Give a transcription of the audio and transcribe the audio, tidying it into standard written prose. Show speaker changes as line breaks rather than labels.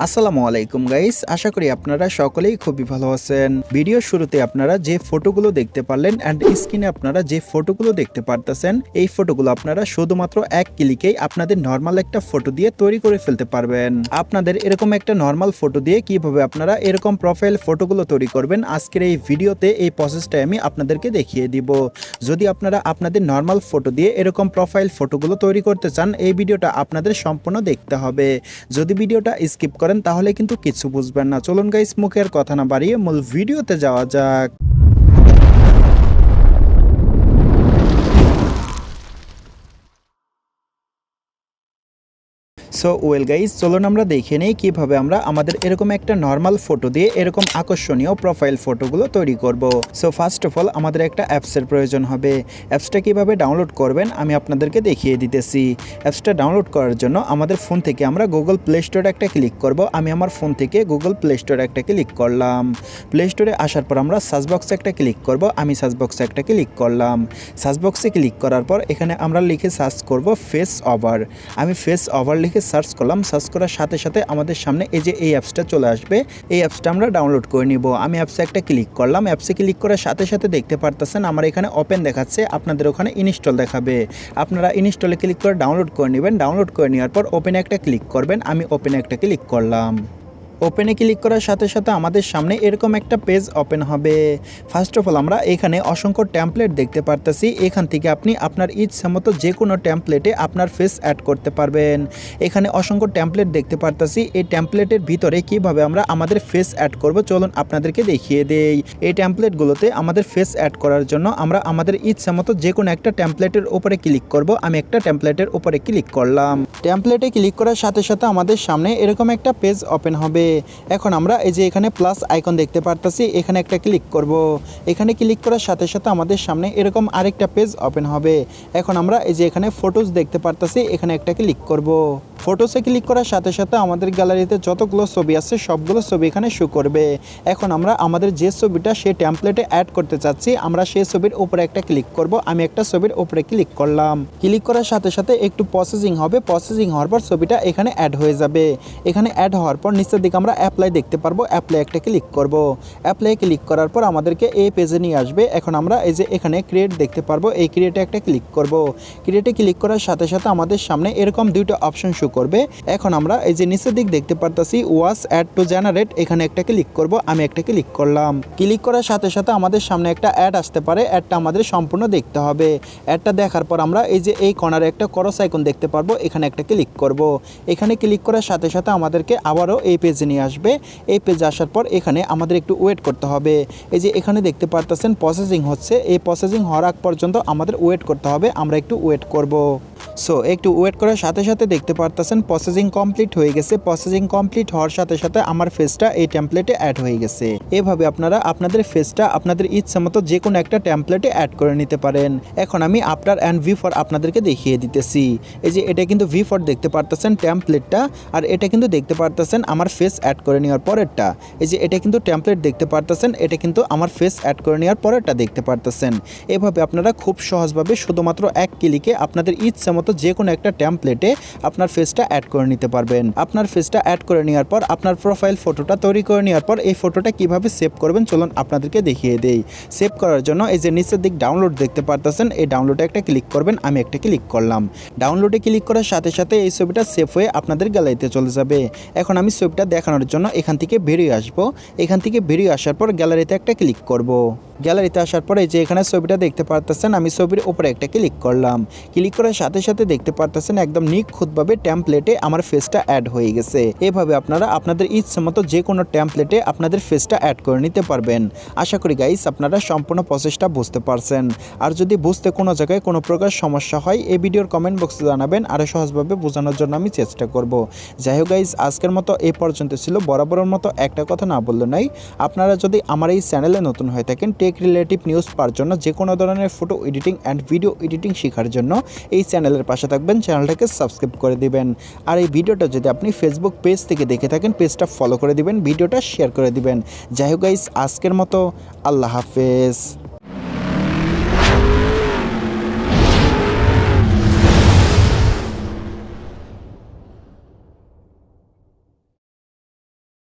আসসালামু আলাইকুম গাইস, আশা করি আপনারা সকলেই খুবই ভালো আছেন। ভিডিওর শুরুতে আপনারা যে ফটোগুলো দেখতে পারলেন এন্ড স্ক্রিনে আপনারা যে ফটোগুলো দেখতে পারতেছেন, এই ফটোগুলো আপনারা শুধুমাত্র এক ক্লিকেই আপনাদের নরমাল একটা ফটো দিয়ে তৈরি করে ফেলতে পারবেন। আপনাদের এরকম একটা নরমাল ফটো দিয়ে কিভাবে আপনারা এরকম প্রোফাইল ফটোগুলো তৈরি করবেন, আজকের এই ভিডিওতে এই প্রসেসটাই আমি আপনাদেরকে দেখিয়ে দিব। যদি আপনারা আপনাদের নরমাল ফটো দিয়ে এরকম প্রোফাইল ফটোগুলো তৈরি করতে চান, এই ভিডিওটা আপনাদের সম্পূর্ণ দেখতে হবে। যদি ভিডিওটা স্কিপ করেন তাহলে কিন্তু কিছু বুঝবেন না। চলুন গাইস, মুখের কথা না বাড়িয়ে মূল ভিডিওতে যাওয়া যাক। সো ওয়েল গাইস, চলুন আমরা দেখে নেই কিভাবে আমরা আমাদের এরকম একটা নর্মাল ফটো দিয়ে এরকম আকর্ষণীয় প্রোফাইল ফটোগুলো তৈরি করব। সো ফার্স্ট অফ অল আমাদের একটা অ্যাপসের প্রয়োজন হবে। অ্যাপসটা কিভাবে ডাউনলোড করবেন আমি আপনাদেরকে দেখিয়ে দিতেছি। অ্যাপসটা ডাউনলোড করার জন্য আমাদের ফোন থেকে আমরা গুগল প্লে স্টোরে একটা ক্লিক করব। আমি আমার ফোন থেকে গুগল প্লে স্টোরে একটা ক্লিক করলাম। প্লে স্টোরে আসার পর আমরা সার্চ বক্সে একটা ক্লিক করব। আমি সার্চ বক্সে একটা ক্লিক করলাম। সার্চ বক্সে ক্লিক করার পর এখানে আমরা লিখে সার্চ করব ফেস ওভার। আমি ফেস ওভার লিখে সার্চ করলাম। সার্চ করার সাথে সাথে আমাদের সামনে এই যে এই অ্যাপসটা চলে আসবে। এই অ্যাপসটা আমরা ডাউনলোড করে নিব। আমি অ্যাপসে একটা ক্লিক করলাম। অ্যাপসে ক্লিক করার সাথে সাথে দেখতে পারতেছেন আমার এখানে ওপেন দেখাচ্ছে, আপনাদের ওখানে ইনস্টল দেখাবে। আপনারা ইনস্টলে ক্লিক করে ডাউনলোড করে নেবেন। ডাউনলোড করে নেওয়ার পর ওপেনে একটা ক্লিক করবেন। আমি ওপেনে একটা ক্লিক করলাম। ওপেনে ক্লিক করার সাথে সাথে আমাদের সামনে এরকম একটা পেজ ওপেন হবে। ফার্স্ট অফ অল আমরা এখানে অসংখ্য টেমপ্লেট দেখতে পারতেছি। এখান থেকে আপনি আপনার ইচ্ছা মতো যে কোনো টেমপ্লেটে আপনার ফেস অ্যাড করতে পারবেন। এখানে অসংখ্য টেমপ্লেট দেখতে পারতেছি। এই টেমপ্লেটের ভিতরে কিভাবে আমরা আমাদের ফেস অ্যাড করব চলুন আপনাদেরকে দেখিয়ে দেই। এই টেমপ্লেটগুলোতে আমাদের ফেস অ্যাড করার জন্য আমরা আমাদের ইচ্ছা মতো যে কোনো একটা টেমপ্লেটের উপরে ক্লিক করব। আমি একটা টেমপ্লেটের উপরে ক্লিক করলাম। টেমপ্লেটে ক্লিক করার সাথে সাথে আমাদের সামনে এরকম একটা পেজ ওপেন হবে। এখন আমরা এই যে এখানে প্লাস আইকন দেখতে পারতেছি, এখানে একটা ক্লিক করব। এখানে ক্লিক করার সাথে সাথে আমাদের সামনে এরকম আরেকটা পেজ ওপেন হবে। এখন আমরা এই যে এখানে ফটোস দেখতে পারতেছি, এখানে একটা ক্লিক করব। ফটোসে ক্লিক করার সাথে সাথে আমাদের গ্যালারিতে যতগুলো ছবি আছে সবগুলো ছবি এখানে শো করবে। এখন আমরা আমাদের যে ছবিটা সেই টেমপ্লেটে অ্যাড করতে চাচ্ছি, আমরা সেই ছবির উপরে একটা ক্লিক করব। আমি একটা ছবির উপরে ক্লিক করলাম। ক্লিক করার সাথে সাথে একটু প্রসেসিং হবে। প্রসেসিং হওয়ার পর ছবিটা এখানে অ্যাড হয়ে যাবে। এখানে অ্যাড হওয়ার পর নিচের দিকে আমরা অ্যাপ্লাই দেখতে পারবো। অ্যাপ্লাই একটা ক্লিক করব। অ্যাপ্লাই ক্লিক করার পর আমাদেরকে এই পেজে নিয়ে আসবে। এখন আমরা এই যে এখানে ক্রিয়েট দেখতে পারবো, এই ক্রিয়েটে একটা ক্লিক করব। ক্রিয়েটে ক্লিক করার সাথে সাথে আমাদের সামনে এরকম দুইটা অপশন শো করবে। এখন আমরা এই যে নিচের দিক দেখতে পারতাছি ওয়াস অ্যাড টু জেনারেট, এখানে একটা ক্লিক করব। আমি একটা ক্লিক করলাম। ক্লিক করার সাথে সাথে আমাদের সামনে একটা অ্যাড আসতে পারে। অ্যাডটা আমাদের সম্পূর্ণ দেখতে হবে। অ্যাডটা দেখার পর আমরা এই যে এই কর্নারে একটা ক্রস আইকন দেখতে পারবো, এখানে একটা ক্লিক করব। এখানে ক্লিক করার সাথে সাথে আমাদেরকে আবারও এই পেজে নিয়ে আসবে। এই পেজে আসার পর এখানে আমাদের একটু ওয়েট করতে হবে। এই যে এখানে দেখতে পারতেছেন প্রসেসিং হচ্ছে। এই প্রসেসিং হওয়ার আগ পর্যন্ত আমাদের ওয়েট করতে হবে। আমরা একটু ওয়েট করব। সো একটু ওয়েট করার সাথে সাথে দেখতে পারতেছেন প্রসেসিং কমপ্লিট হয়ে গেছে। প্রসেসিং কমপ্লিট হওয়ার সাথে সাথে আমার ফেসটা এই টেমপ্লেটে অ্যাড হয়ে গেছে। এভাবে আপনারা আপনাদের ফেসটা আপনাদের ইচ্ছা মতো যে কোনো একটা টেমপ্লেটে অ্যাড করে নিতে পারেন। এখন আমি আফটার অ্যান্ড বিফোর আপনাদেরকে দেখিয়ে দিতেছি। এই যে এটা কিন্তু বিফোর দেখতে পারতেছেন টেমপ্লেটটা, আর এটা কিন্তু দেখতে পারতেছেন আমার ফেস অ্যাড করে নেওয়ার পরেরটা। এই যে এটা কিন্তু টেমপ্লেট দেখতে পারতেছেন, এটা কিন্তু আমার ফেস অ্যাড করে নেওয়ার পরেরটা দেখতে পারতেছেন। এভাবে আপনারা খুব সহজভাবে শুধুমাত্র এক ক্লিকে আপনাদের ইচ্ছা মতো যে কোনো একটা টেমপ্লেটে আপনার ফেসটা অ্যাড করে নিতে পারবেন। আপনার ফেসটা অ্যাড করে নেওয়ার পর আপনার প্রোফাইল ফটোটা তৈরি করে নেওয়ার পর এই ফটোটা কিভাবে সেভ করবেন চলুন আপনাদেরকে দেখিয়ে দেই। সেভ করার জন্য এই যে নিচের দিক ডাউনলোড দেখতে পারতেছেন, এই ডাউনলোডে একটা ক্লিক করবেন। আমি একটা ক্লিক করলাম। ডাউনলোডে ক্লিক করার সাথে সাথে এই ছবিটা সেভ হয়ে আপনাদের গ্যালারিতে চলে যাবে। এখন আমি ছবিটা দেখানোর জন্য এখান থেকে বেরিয়ে আসবো। এখান থেকে বেরিয়ে আসার পর গ্যালারিতে একটা ক্লিক করব। গ্যালারিতে আসার পরে যে এখানে ছবিটা দেখতে পারতেছেন, আমি ছবির উপরে একটা ক্লিক করলাম। ক্লিক করার সাথে সাথে দেখতে পারতেছেন একদম নিখুঁতভাবে টেমপ্লেটে আমার ফেসটা অ্যাড হয়ে গেছে। এভাবে আপনারা আপনাদের ইচ্ছা মতো যে কোনো টেমপ্লেটে আপনাদের ফেসটা অ্যাড করে নিতে পারবেন। আশা করি গাইস আপনারা সম্পূর্ণ প্রসেসটা বুঝতে পারছেন। আর যদি বুঝতে কোনো জায়গায় কোনো প্রকার সমস্যা হয় এই ভিডিওর কমেন্ট বক্সে জানাবেন, আরও সহজভাবে বোঝানোর জন্য আমি চেষ্টা করব। যাই হোক গাইস, আজকের মতো এই পর্যন্ত ছিল। বরাবরের মতো একটা কথা না বললে নাই, আপনারা যদি আমার এই চ্যানেলে নতুন হয়ে থাকেন টেক রিলেটিভ নিউজ পাওয়ার জন্য, যে কোনো ধরনের photo editing and video editing শেখার জন্য এই চ্যানেলের পাশে থাকবেন, চ্যানেলটাকে সাবস্ক্রাইব করে দিবেন। আর এই ভিডিওটা যদি আপনি ফেসবুক পেজ থেকে দেখে থাকেন পেজটা ফলো করে দিবেন, ভিডিওটা শেয়ার করে দিবেন। যাই হোক গাইস, আজকের মতো আল্লাহ হাফেজ।